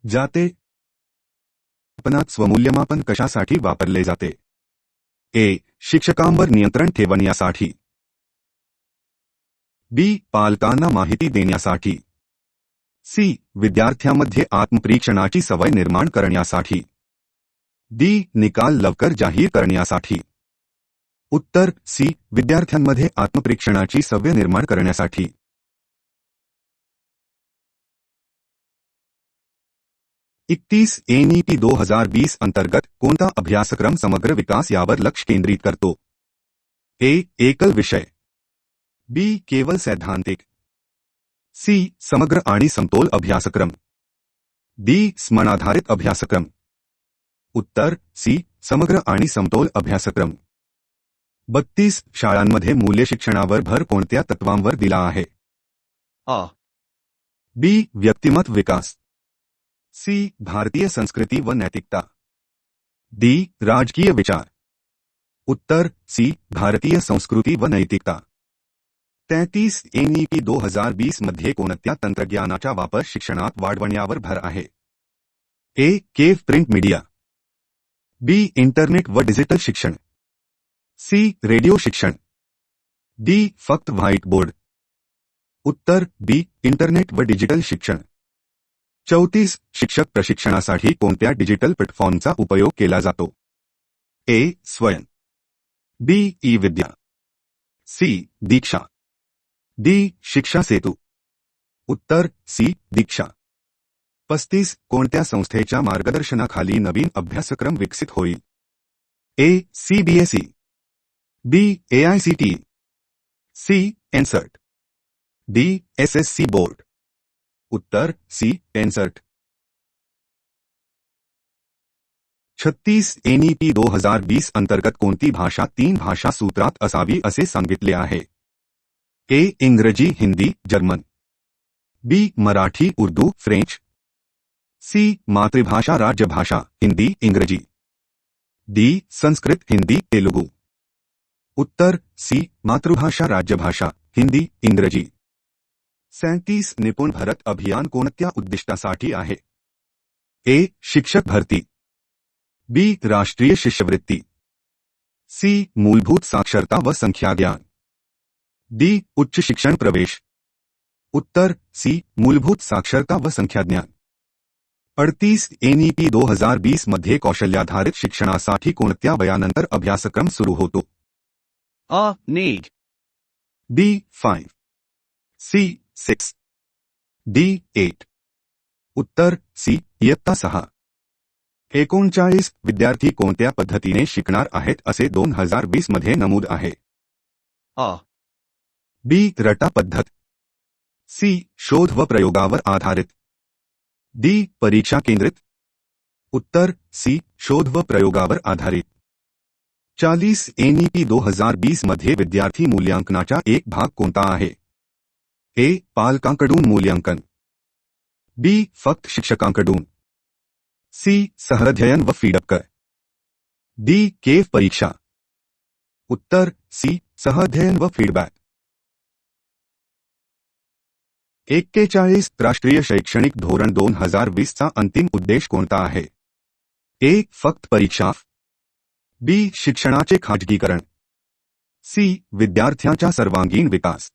जाते. पनात स्वमूल्यमापन कशासाठी वापरले जाते? ए. शिक्षकांवर नियंत्रण ठेवण्यासाठी. बी. पालकांना माहिती देण्यासाठी. सी. विद्यार्थ्यांमध्ये आत्मपरीक्षणाची सवय निर्माण करण्यासाठी. डी. निकाल लवकर जाहीर करण्यासाठी. उत्तर सी. विद्यार्थ्यांमध्ये आत्मपरीक्षणाची सवय निर्माण करण्यासाठी. इकतीस एनईपी 2020 अंतर्गत कोणता अभ्यासक्रम समग्र विकास यावर लक्ष केंद्रित करतो? ए. एकल विषय. बी. केवल सैद्धांतिक. सी. समग्र आणि समतोल अभ्यासक्रम. डी. स्मरणाधारित अभ्यासक्रम. उत्तर सी. समग्र आणि समतोल अभ्यासक्रम. 32 शाळांमध्ये मूल्य शिक्षणावर भर कोणत्या तत्वांवर दिला आहे? आ. बी. व्यक्तिमत्व विकास. सी. भारतीय संस्कृती व नैतिकता. डी. राजकीय विचार. उत्तर सी. भारतीय संस्कृती व नैतिकता. 33 एनईपी 2020 मध्ये कोणत्या तंत्रज्ञानाचा वापर शिक्षणात वाढवण्यावर भर आहे? ए. केव प्रिंट मीडिया. बी. इंटरनेट व डिजिटल शिक्षण. सी. रेडिओ शिक्षण. डी. फक्त व्हाईट बोर्ड. उत्तर बी. इंटरनेट व डिजिटल शिक्षण. 34 शिक्षक प्रशिक्षणासाठी कोणत्या डिजिटल प्लॅटफॉर्मचा उपयोग केला जातो? ए. स्वयं. बी. ई विद्या. सी. दीक्षा. डी. शिक्षा सेतू. उत्तर सी. दीक्षा. 35 कोणत्या संस्थेच्या मार्गदर्शनाखाली नवीन अभ्यासक्रम विकसित होईल? A. CBSE. B. AICTE. C. NCERT. D. SSC board. उत्तर सी. एनसर्ट. 36 एनईपी 2020 अंतर्गत कोणती भाषा 3 भाषा सूत्रात असावी असे सांगितले आहे? ए. इंग्रजी हिंदी जर्मन. बी. मराठी उर्दू फ्रेंच. सी. मातृभाषा राज्यभाषा हिंदी इंग्रजी. डी. संस्कृत हिंदी तेलुगू. उत्तर सी. मातृभाषा राज्यभाषा हिंदी इंग्रजी. 37 निपुण भारत अभियान कोणत्या उद्दिष्टासाठी आहे? ए. शिक्षक भरती. बी. राष्ट्रीय शिष्यवृत्ती. सी. मूलभूत साक्षरता व संख्याज्ञान. डी. उच्च शिक्षण प्रवेश. उत्तर सी. मूलभूत साक्षरता व संख्याज्ञान. 38 एनईपी 2020 मध्ये कौशल्याधारित शिक्षणासाठी कोणत्या वयानंतर अभ्यासक्रम सुरू होतो? आ. नीड. बी. 5. सी. 6. डी. 8. उत्तर सी. इयत्ता 6. 39 विद्यार्थी कोणत्या पद्धतीने शिकणार आहेत असे 2020 मध्ये नमूद आहे? आ. बी. रटा पद्धत. सी. शोध व प्रयोगावर आधारित. डी. परीक्षा केंद्रित. उत्तर सी. शोध व प्रयोगावर आधारित. 40 एनईपी 2020 मध्ये विद्यार्थी मूल्यांकनाचा एक भाग कोणता आहे? ए. पालकांकडून मूल्यांकन. बी. फक्त शिक्षकांकडून. सी. सहअध्ययन व फीडबॅक. डी. केव परीक्षा. उत्तर सी. सहअध्ययन व फीडबॅक. 41 राष्ट्रीय शैक्षणिक धोरण 2020 चा अंतिम उद्देश कोणता आहे? ए. फक्त परीक्षा. बी. शिक्षणाचे खाजगीकरण. सी. विद्यार्थ्यांचा सर्वांगीण विकास.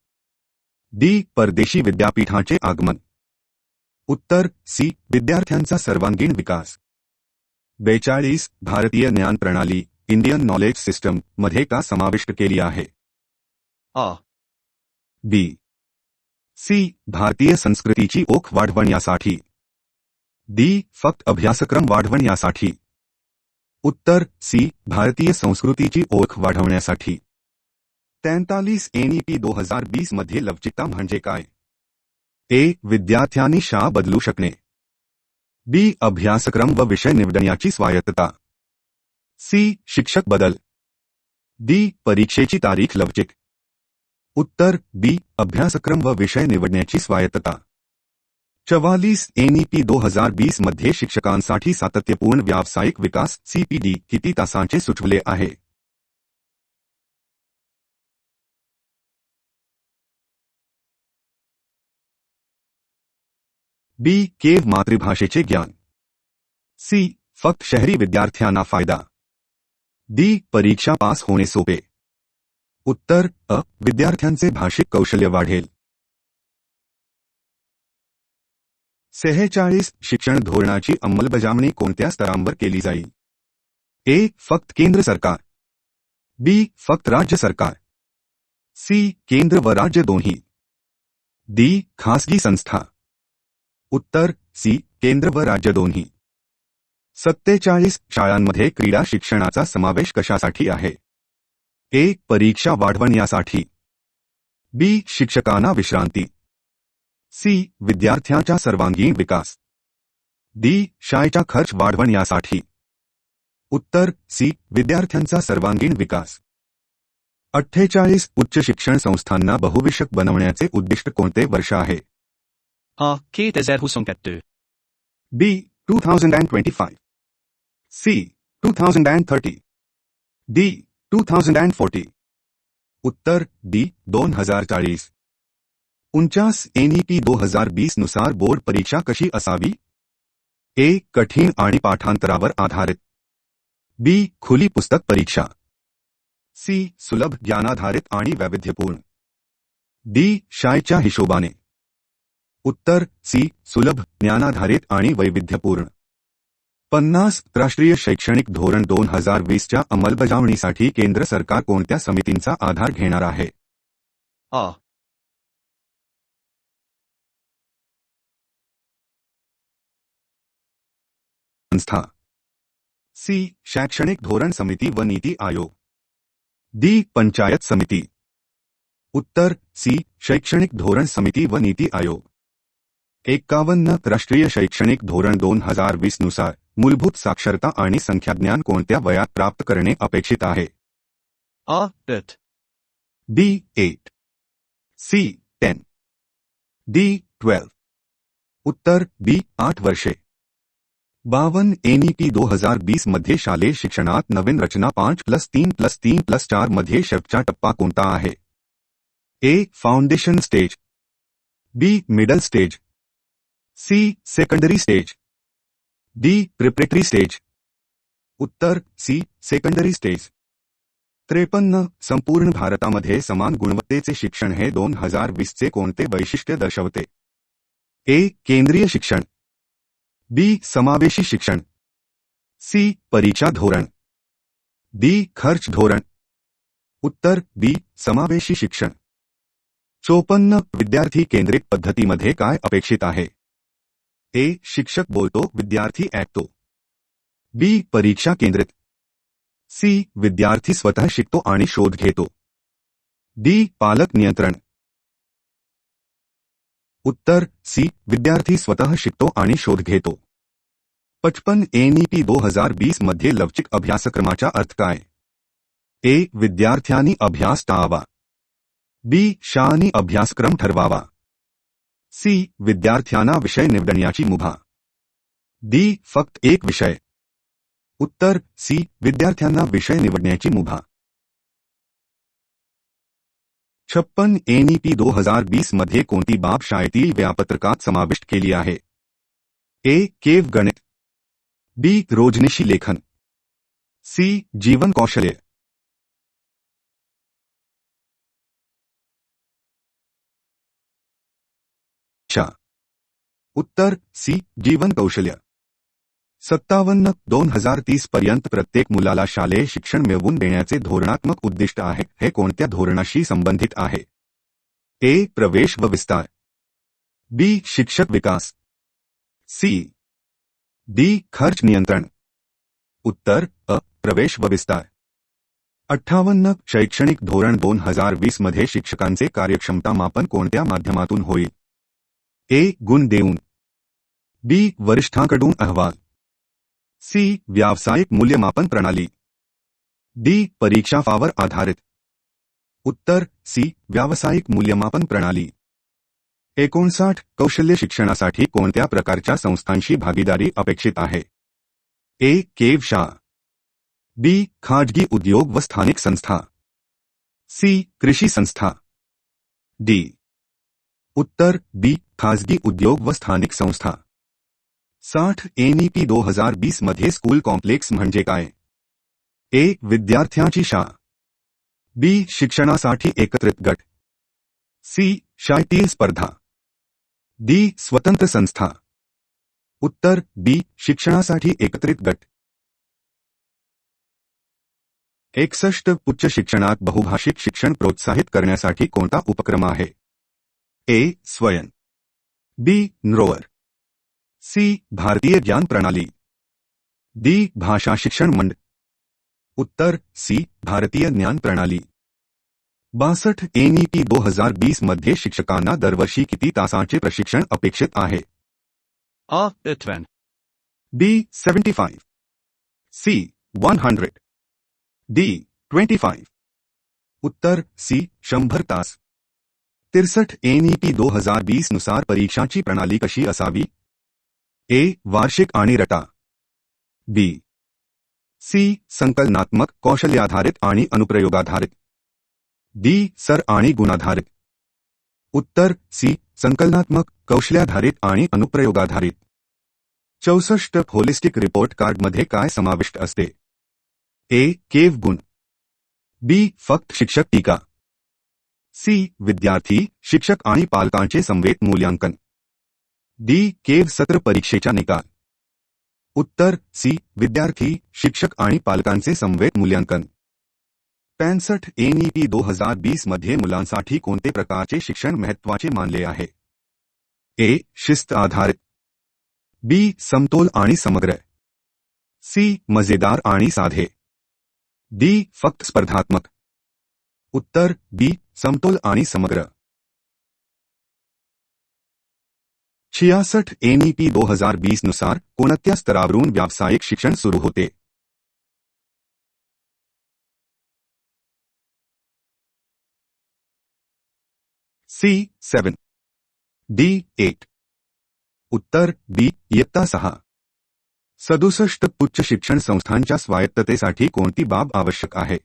डी. परदेशी विद्यापीठांचे आगमन. उत्तर सी. विद्यार्थ्यांचा सर्वांगीण विकास. 42 भारतीय ज्ञान प्रणाली इंडियन नॉलेज सिस्टम मध्ये का समाविष्ट केली आहे? आ. बी. सी. भारतीय संस्कृतीची ओळख वाढवण्यासाठी. डी. फक्त अभ्यासक्रम वाढवण्यासाठी. उत्तर सी. भारतीय संस्कृतीची ओळख वाढवण्यासाठी. 43 एनईपी 2020 मध्ये लवचिकता म्हणजे काय? ए. विद्यार्थ्यांनी शाळा बदलू शकणे. बी. अभ्यासक्रम व विषय निवडण्याची स्वायत्तता. सी. शिक्षक बदल. डी. परीक्षेची तारीख लवचिक. उत्तर बी. अभ्यासक्रम व विषय निवडण्याची स्वायत्तता. 44 एनईपी 2020 मध्ये शिक्षकांसाठी सातत्यपूर्ण व्यावसायिक विकास सीपीडी किती तासांचे सुचवले आहे? बी केव मातृभाषेचे ज्ञान, सी फक्त शहरी विद्यार्थ्यांना फायदा, डी परीक्षा पास होणे सोपे. उत्तर अ. विद्यार्थ्यांचे भाषिक कौशल्य वाढेल. 46 शिक्षण धोरणाची अंमलबजावणी कोणत्या स्तरांवर केली जाईल? ए. फक्त केंद्र सरकार, बी. फक्त राज्य सरकार, सी. केंद्र व राज्य दोन्ही, डी. खासगी संस्था. उत्तर सी. केंद्र व राज्य दोन्ही. 47 शाळांमध्ये क्रीडा शिक्षणाचा समावेश कशासाठी आहे? ए. परीक्षा वाढवण्यासाठी, बी. शिक्षकांना विश्रांती, सी. विद्यार्थ्यांचा सर्वांगीण विकास, डी. शाळेचा खर्च वाढवण्यासाठी. उत्तर सी. विद्यार्थ्यांचा सर्वांगीण विकास. 48 उच्च शिक्षण संस्थांना बहुविषयक बनवण्याचे उद्दिष्ट कोणते वर्ष आहे? A. 2022. बी. 2025, सी. 2030, डी. 2040. उत्तर डी. 2040. 49 NEP 2020 नुसार बोर्ड परीक्षा कशी असावी? ए. कठीण आणि पाठांतरावर आधारित, बी. खुली पुस्तक परीक्षा, सी. सुलभ ज्ञानाधारित आणि वैविध्यपूर्ण, डी. शाळेच्या हिशोबाने. उत्तर सी. सुलभ ज्ञानाधारित आणि वैविध्यपूर्ण. 50 राष्ट्रीय शैक्षणिक धोरण 2020 च्या अंमलबजावणीसाठी केंद्र सरकार कोणत्या समितींचा आधार घेणार आहे? A. संस्था, सी. शैक्षणिक धोरण समिती व नीति आयोग, डी. पंचायत समिती. उत्तर सी. शैक्षणिक धोरण समिती व नीति आयोग. 51 राष्ट्रीय शैक्षणिक धोरण 2020 नुसार मूलभूत साक्षरता आणि संख्याज्ञान कोणत्या वयात प्राप्त करणे अपेक्षित आहे? A. 8. बी. 8, सी. 10, डी. 12. उत्तर बी. 8 वर्षे. 52 NEP 2020 मध्ये शालेय शिक्षणात नवीन रचना 5+3+3+4 मध्ये शेवटचा टप्पा कोणता आहे? A. Foundation stage, B. Middle stage, C. Secondary stage, D. Preparatory stage. उत्तर सी. Secondary stage. 53 संपूर्ण भारतामध्ये समान गुणवत्तेचे शिक्षण हे 2020 चे कोणते वैशिष्ट्य दर्शवते? ए. केंद्रीय शिक्षण, बी. समावेशी शिक्षण, सी. परीक्षा धोरण, डी. खर्च धोरण. उत्तर बी. समावेशी शिक्षण. 54 विद्यार्थी केंद्रित पद्धतीमध्ये काय अपेक्षित आहे? ए. शिक्षक बोलतो विद्यार्थी ऐकतो, बी. परीक्षा केंद्रित, सी. विद्यार्थी स्वतः शिकतो आणि शोध घेतो, डी. पालक नियंत्रण. उत्तर सी. विद्यार्थी स्वतः शिकतो आणि शोध घेतो. 55 NEP 2020 मध्ये लवचिक अभ्यासक्रमाचा अर्थ काय? ए. विद्यार्थ्यांनी अभ्यास टाळावा, बी. शाळांनी अभ्यासक्रम ठरवावा, सी. विद्यार्थ्यांना विषय निवडण्याची मुभा, डी. फक्त एक विषय. उत्तर सी. विद्यार्थ्यांना विषय निवडण्याची मुभा. 56 NEP 2020 मध्ये कोणती बाब शाळेतील वेळापत्रकात समाविष्ट केली आहे? ए. केव गणित, बी. रोजनिशी लेखन, सी. जीवन कौशल्य. उत्तर सी. जीवन कौशल्य. 57 2030 पर्यंत प्रत्येक मुलाला शालेय शिक्षण मिळवून देण्याचे धोरणात्मक उद्दिष्ट आहे. हे कोणत्या धोरणाशी संबंधित आहे? ए. प्रवेश व विस्तार, बी. शिक्षक विकास, सी. डी. खर्च नियंत्रण. उत्तर अ. प्रवेश व विस्तार. 58 शैक्षणिक धोरण 2020 मध्ये शिक्षकांचे कार्यक्षमता मापन कोणत्या माध्यमातून होईल? ए. गुण देऊन, बी. वरिष्ठांकडून अहवाल, सी. व्यावसायिक मूल्यमापन प्रणाली, डी. परीक्षाफावर आधारित. उत्तर सी. व्यावसायिक मूल्यमापन प्रणाली. 59 कौशल्य शिक्षणासाठी कोणत्या प्रकारच्या संस्थांशी भागीदारी अपेक्षित आहे? ए. केव शाळा, बी. खाजगी उद्योग व स्थानिक संस्था, सी. कृषी संस्था, डी. उत्तर बी खाजगी उद्योग व स्थानिक संस्था. 60 NEP 2020 मध्ये स्कूल कॉम्प्लेक्स म्हणजे काय? ए विद्यार्थ्यांची शाळा, बी शिक्षणासाठी एकत्रित गट, सी शाळेतील स्पर्धा, डी स्वतंत्र संस्था. उत्तर बी शिक्षणासाठी एकत्रित गट. 61 उच्च शिक्षणात बहुभाषिक शिक्षण प्रोत्साहित करण्यासाठी कोणता उपक्रम आहे? ए स्वयं, बी नरोवर, सी भारतीय ज्ञान प्रणाली, डी भाषा शिक्षण मंडळ. उत्तर सी भारतीय ज्ञान प्रणाली. 62 NEP 2020 मध्ये शिक्षकांना दरवर्षी किती तासांचे प्रशिक्षण अपेक्षित आहे? A. 20. B 75, C 100, D 25. उत्तर सी 100 तास. 63 NEP 2020 नुसार परीक्षांची प्रणाली कशी असावी? ए वार्षिक आणि रटा, बी सी संकलनात्मक कौशल्याधारित आणि अनुप्रयोगाधारित, डी सर आणि गुणाधारित. उत्तर सी संकलनात्मक कौशल्याधारित आणि अनुप्रयोगाधारित. 64 होलिस्टिक रिपोर्ट कार्डमध्ये काय समाविष्ट असते? ए केव गुण, बी फक्त शिक्षक टीका, सी विद्यार्थी शिक्षक आणि पालकांचे समवेत मूल्यांकन, डी केव सत्र परीक्षेचा निकाल. उत्तर सी विद्यार्थी शिक्षक आणि पालकांचे समवेत मूल्यांकन. 65 NEP 2020 मध्ये मुलांसाठी कोणते प्रकारचे शिक्षण महत्त्वाचे मानले आहे? ए शिस्त आधारित, बी समतोल आणि समग्र, सी मजेदार आणि साधे, डी फक्त स्पर्धात्मक. उत्तर बी समतोल आणि समग्र. 66 NEP 2020 नुसार कोणत्या स्तरावरून व्यावसायिक शिक्षण सुरू होते? C 7, D 8. उत्तर बी इयत्ता 6. 67 उच्च शिक्षण संस्थांच्या स्वायत्ततेसाठी कोणती बाब आवश्यक आहे?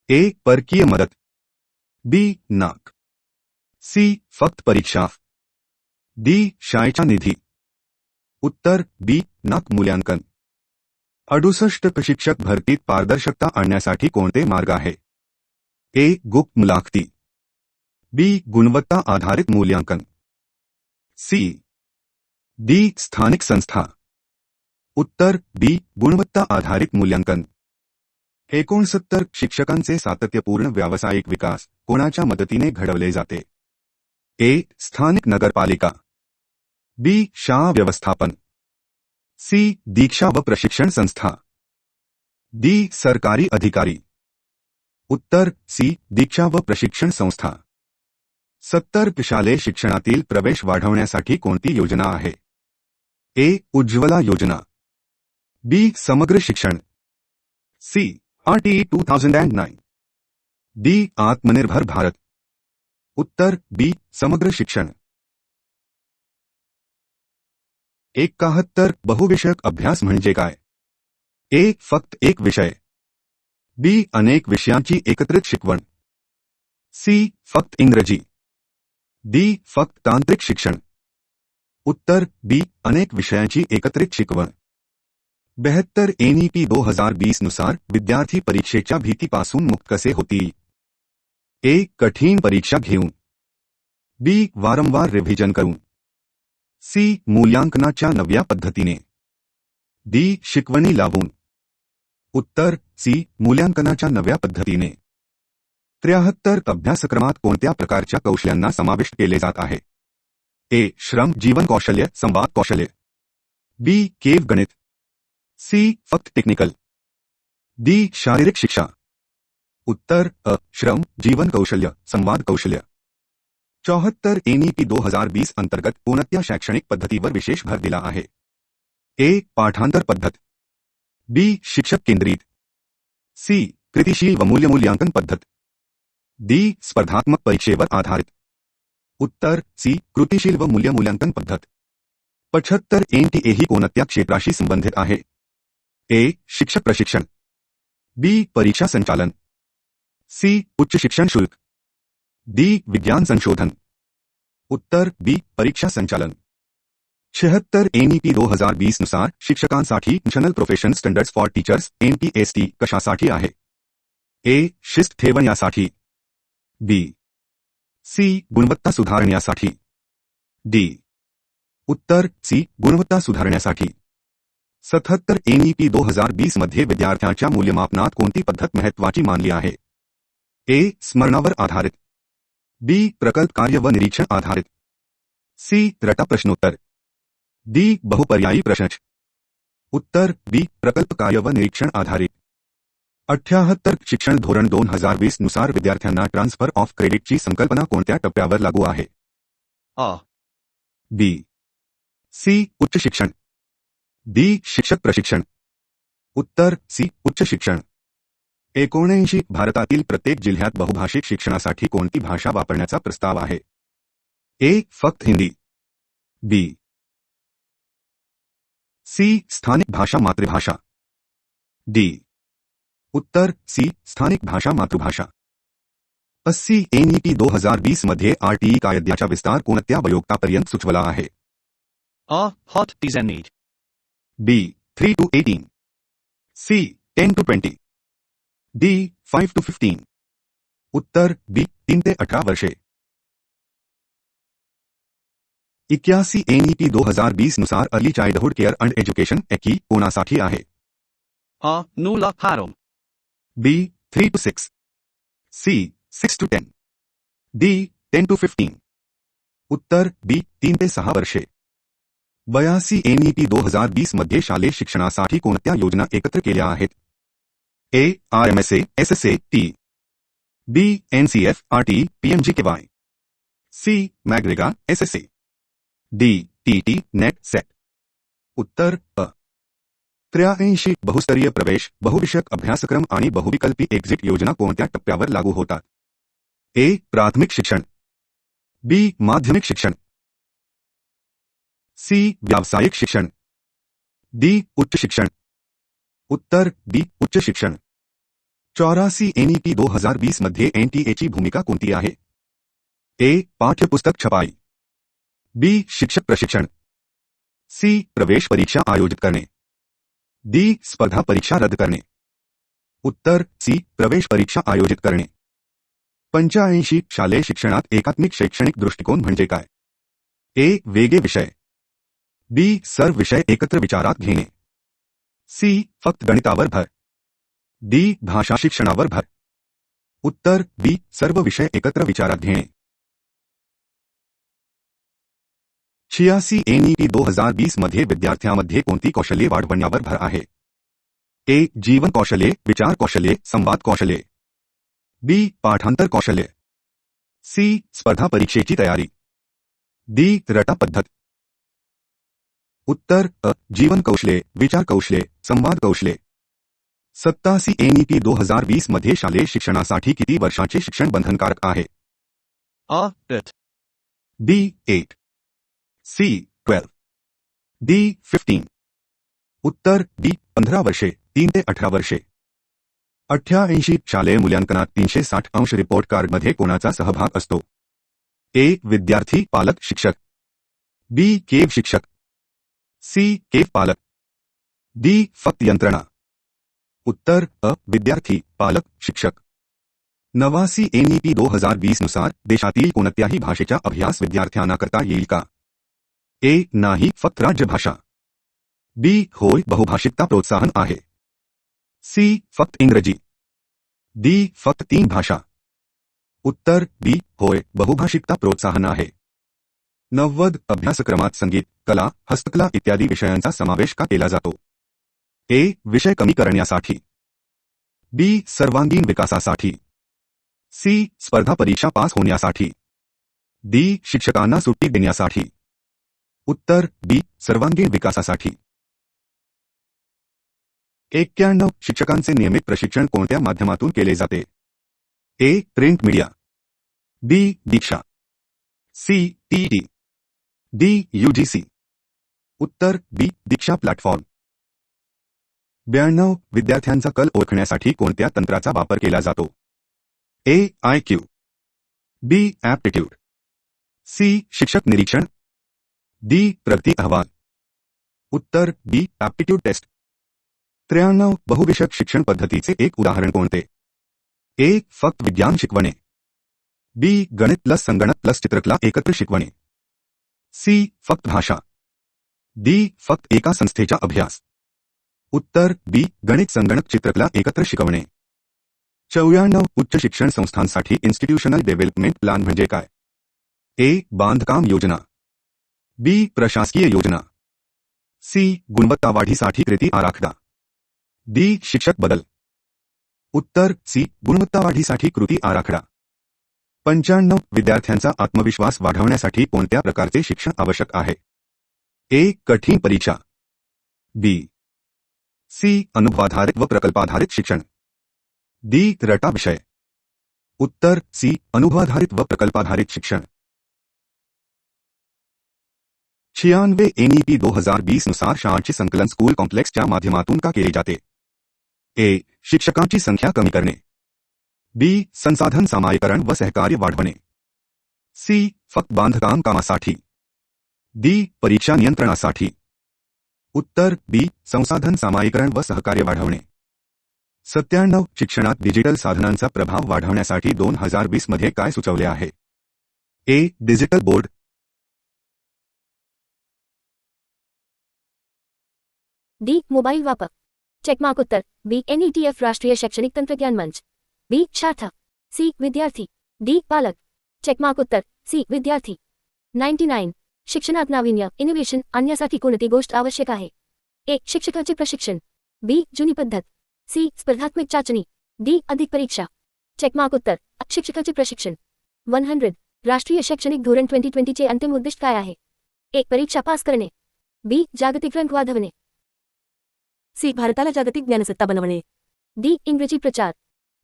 ए परकीय मदत, बी नाक, सी फक्त परीक्षा, डी शाळेचा निधी. उत्तर बी नाक मूल्यांकन. 68 शिक्षक भरतीत पारदर्शकता आणण्यासाठी कोणते मार्ग आहे? ए गुप्त मुलाखती, बी गुणवत्ता आधारित मूल्यांकन, सी डी स्थानिक संस्था. उत्तर बी गुणवत्ता आधारित मूल्यांकन. 69 शिक्षकांचे सातत्यपूर्ण व्यावसायिक विकास कोणाच्या मदतीने घडवले जाते? ए स्थानिक नगरपालिका, बी शाळा व्यवस्थापन, सी दीक्षा व प्रशिक्षण संस्था, डी सरकारी अधिकारी. उत्तर सी दीक्षा व प्रशिक्षण संस्था. 70 शालेय शिक्षणातील प्रवेश वाढवण्यासाठी कोणती योजना आहे? ए उज्ज्वला योजना, बी समग्र शिक्षण, सी RTE 2009, डी आत्मनिर्भर भारत. उत्तर बी समग्र शिक्षण. 71 बहुविषयक अभ्यास म्हणजे काय? ए फक्त एक विषय, बी अनेक विषयांची एकत्रित शिकवण, सी फक्त इंग्रजी, डी फक्त तांत्रिक शिक्षण. उत्तर बी अनेक विषयांची एकत्रित शिकवण. 72 NEP 2020 नुसार विद्यार्थी परीक्षेच्या भीतीपासून मुक्त कसे होतील? ए कठीण परीक्षा घेऊन, बी वारंवार रिव्हिजन करून, सी मूल्यांकनाच्या नव्या पद्धतीने, डी शिकवणी लावून. उत्तर सी मूल्यांकनाच्या नव्या पद्धतीने. 73 अभ्यासक्रमात कोणत्या प्रकारच्या कौशल्यांना समाविष्ट केले जात आहे? ए श्रम जीवन कौशल्य संवाद कौशल्य, बी केव गणित, सी फक्त टेक्निकल, डी शारीरिक शिक्षा. उत्तर अ श्रम जीवन कौशल्य संवाद कौशल्य. 74 NEP 2020 अंतर्गत कोणत्या शैक्षणिक पद्धतीवर विशेष भर दिला आहे? ए पाठांतर पद्धत, बी शिक्षक केंद्रित, सी कृतिशील व मूल्यांकन पद्धत, डी स्पर्धात्मक परीक्षेवर आधारित. उत्तर सी कृतिशील व मूल्यांकन पद्धत. 75 NTA ही कोणत्या क्षेत्राशी संबंधित आहे? ए शिक्षक प्रशिक्षण, बी परीक्षा संचालन, सी उच्च शिक्षण शुल्क, डी विज्ञान संशोधन. उत्तर बी परीक्षा संचालन. 76 NEP 2020 नुसार शिक्षकांसाठी national profession standards for teachers NPST कशासाठी आहे? ए शिस्त ठेवण्यासाठी, बी सी गुणवत्ता सुधारण्यासाठी, डी उत्तर सी गुणवत्ता सुधारण्यासाठी. 77 NEP 2020 मध्ये विद्यार्थ्यांच्या मूल्यमापनात कोणती पद्धत महत्त्वाची मानली आहे? ए स्मरणावर आधारित, बी प्रकल्प कार्य व निरीक्षण आधारित, सी रटा प्रश्नोत्तर, डी बहुपर्यायी प्रश्न. उत्तर बी प्रकल्प कार्य व निरीक्षण आधारित. 78 शिक्षण धोरण 2020 नुसार विद्यार्थ्यांना ट्रान्सफर ऑफ क्रेडिटची संकल्पना कोणत्या टप्प्यावर लागू आहे? A. बी सी उच्च शिक्षण, डी शिक्षक प्रशिक्षण. उत्तर सी उच्च शिक्षण. 79 भारतातील प्रत्येक जिल्ह्यात बहुभाषिक शिक्षणासाठी कोणती भाषा वापरण्याचा प्रस्ताव आहे? ए फक्त हिंदी, बी सी स्थानिक भाषा मातृभाषा, डी उत्तर सी स्थानिक भाषा मातृभाषा. 80 NEP 2020 मध्ये RTE कायद्याचा विस्तार कोणत्या वयोगटापर्यंत सुचवला आहे? A. Hot need. B 3 to 18, C 10 to 20, D 5 to 15. उत्तर बी 3 ते 18 वर्षे. 81 NEP 2020 नुसार early childhood care and education की कोणासाठी आहे? A. Nulla harum. B 3 to 6, C 6 to 10, D 10 to 15. उत्तर बी 3 ते 6 वर्षे. 82 NEP 2020 मध्ये शालेय शिक्षणासाठी कोणत्या योजना एकत्र केल्या आहेत? A RMSA SSA T, B NCF RTE PMGKY, C MAGREGA SSA, D TT NET SET. उत्तर अ. 83 बहुस्तरीय प्रवेश, बहुविषयक अभ्यासक्रम आणि बहुविकल्पी एक्झिट योजना कोणत्या टप्प्यावर लागू होतात? ए प्राथमिक शिक्षण, बी माध्यमिक शिक्षण, सी व्यावसायिक शिक्षण, डी उच्च शिक्षण. उत्तर बी उच्च शिक्षण. 84 NEP 2020 मध्ये NTA ची भूमिका कोणती आहे? ए पाठ्यपुस्तक छपाई, बी शिक्षक प्रशिक्षण, सी प्रवेश परीक्षा आयोजित करणे, डी स्पर्धा परीक्षा रद्द करणे. उत्तर सी प्रवेश परीक्षा आयोजित करणे. 85 शालेय शिक्षणात एकात्मिक शैक्षणिक दृष्टिकोन म्हणजे काय? ए वेगळे विषय, बी सर्व विषय एकत्र विचारात घेणे, सी फक्त गणितावर भर, डी भाषा शिक्षणावर भर. उत्तर बी सर्व विषय एकत्र विचारात घेणे. 86 NEP 2020 मध्ये विद्यार्थ्यांमध्ये कोणती कौशल्ये वाढवण्यावर भर आहे? ए जीवन कौशल्ये, विचार कौशल्ये, संवाद कौशल्ये, बी पाठांतर कौशल्ये, सी स्पर्धा परीक्षेची तयारी, डी रटा पद्धत. उत्तर अ जीवन कौशल्ये, विचार कौशल्ये, संवाद कौशल्ये. 87 NEP 2020 मध्ये शालेय शिक्षणासाठी किती वर्षांचे शिक्षण बंधनकारक आहे? A. 8. B 8, C 12, D 15. उत्तर डी 15 वर्षे, 3 ते 18 वर्षे. 88 शालेय मूल्यांकनात 360 अंश रिपोर्ट कार्डमध्ये कोणाचा सहभाग असतो? ए विद्यार्थी पालक शिक्षक, बी केव शिक्षक, सी केव पालक, डी फक्त यंत्रणा. उत्तर अ विद्यार्थी पालक शिक्षक. 89 NEP 2020 नुसार देशातील कोणत्याही भाषेचा अभ्यास विद्यार्थ्यांना करता येईल का? ए नाही फक्त राज्यभाषा, बी होय बहुभाषिकता प्रोत्साहन आहे, सी फक्त इंग्रजी, डी फक्त 3 भाषा. उत्तर बी होय बहुभाषिकता प्रोत्साहन आहे. 90 अभ्यासक्रमात संगीत, कला, हस्तकला इत्यादी विषयांचा समावेश का केला जातो? ए विषय कमी करण्यासाठी, बी सर्वांगीण विकासासाठी, सी स्पर्धा परीक्षा पास होण्यासाठी, डी शिक्षकांना सुट्टी देण्यासाठी. उत्तर बी सर्वांगीण विकासासाठी. 91 शिक्षकांचे नियमित प्रशिक्षण कोणत्या माध्यमातून केले जाते? ए प्रिंट मीडिया, बी दीक्षा, सी TET, डी UGC. उत्तर बी दीक्षा प्लॅटफॉर्म. 92 विद्यार्थ्यांचा कल ओळखण्यासाठी कोणत्या तंत्राचा वापर केला जातो? ए IQ, बी ॲप्टिट्यूड, सी शिक्षक निरीक्षण, डी प्रगती अहवाल. उत्तर बी ॲप्टिट्यूड टेस्ट. 93 बहुविषयक शिक्षण पद्धतीचे एक उदाहरण कोणते? ए फक्त विज्ञान शिकवणे, बी गणित प्लस संगणक प्लस चित्रकला एकत्र शिकवणे, सी फक्त भाषा, डी फक्त एका संस्थेचा अभ्यास. उत्तर बी गणित संगणक चित्रकला एकत्र शिकवणे. 94 उच्च शिक्षण संस्थांसाठी इन्स्टिट्यूशनल डेव्हलपमेंट प्लॅन म्हणजे काय? ए बांधकाम योजना, बी प्रशासकीय योजना, सी गुणवत्ता वाढीसाठी कृती आराखडा, डी शिक्षक बदल. उत्तर सी गुणवत्ता वाढीसाठी कृती आराखडा. 95 विद्यार्थ्यांचा आत्मविश्वास वाढवण्यासाठी कोणत्या प्रकारचे शिक्षण आवश्यक आहे? ए कठीण परीक्षा, बी सी अनुभवाधारित व प्रकल्पाधारित शिक्षण, डी रटा विषय. उत्तर सी अनुभवाधारित व प्रकल्पाधारित शिक्षण. 96 एनईपी 2020 नुसार शाळांचे संकलन स्कूल कॉम्प्लेक्सच्या माध्यमातून का केले जाते? ए शिक्षकांची संख्या कमी करणे, बी संसाधन सामायिकरण व सहकार्य वाढवणे, सी फक्त बांधकाम कामासाठी, डी परीक्षा नियंत्रणासाठी. उत्तर बी संसाधन सामायिकरण व सहकार्य वाढवणे. 97 शिक्षणात डिजिटल साधनांचा प्रभाव वाढवण्यासाठी 2020 मध्ये काय सुचवले आहे? ए डिजिटल बोर्ड, डी मोबाईल वापर. चेकमार्क. उत्तर बी NETF राष्ट्रीय शैक्षणिक तंत्रज्ञान मंच, बी छात्र, सी विद्यार्थी, डी पालक. चेकमार्क. उत्तर सी विद्यार्थी. 99 शिक्षणात नाविन्य इनोव्हेशन आणण्यासाठी कोणती गोष्ट आवश्यक आहे? ए शिक्षकाचे प्रशिक्षण, बी जुनी पद्धत, सी स्पर्धात्मक चाचणी, डी अधिक परीक्षा. चेकमार्क. उत्तर शिक्षकाचे प्रशिक्षण. 100 राष्ट्रीय शैक्षणिक धोरण 2020 चे अंतिम उद्दिष्ट काय आहे? ए परीक्षा पास करणे, बी जागतिक रँक वाढवणे, सी भारताला जागतिक ज्ञानसत्ता बनवणे, डी इंग्रजी प्रचार.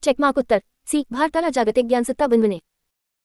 चेकमार्क. उत्तर सी भारताला जागतिक ज्ञानसत्ता बनवणे.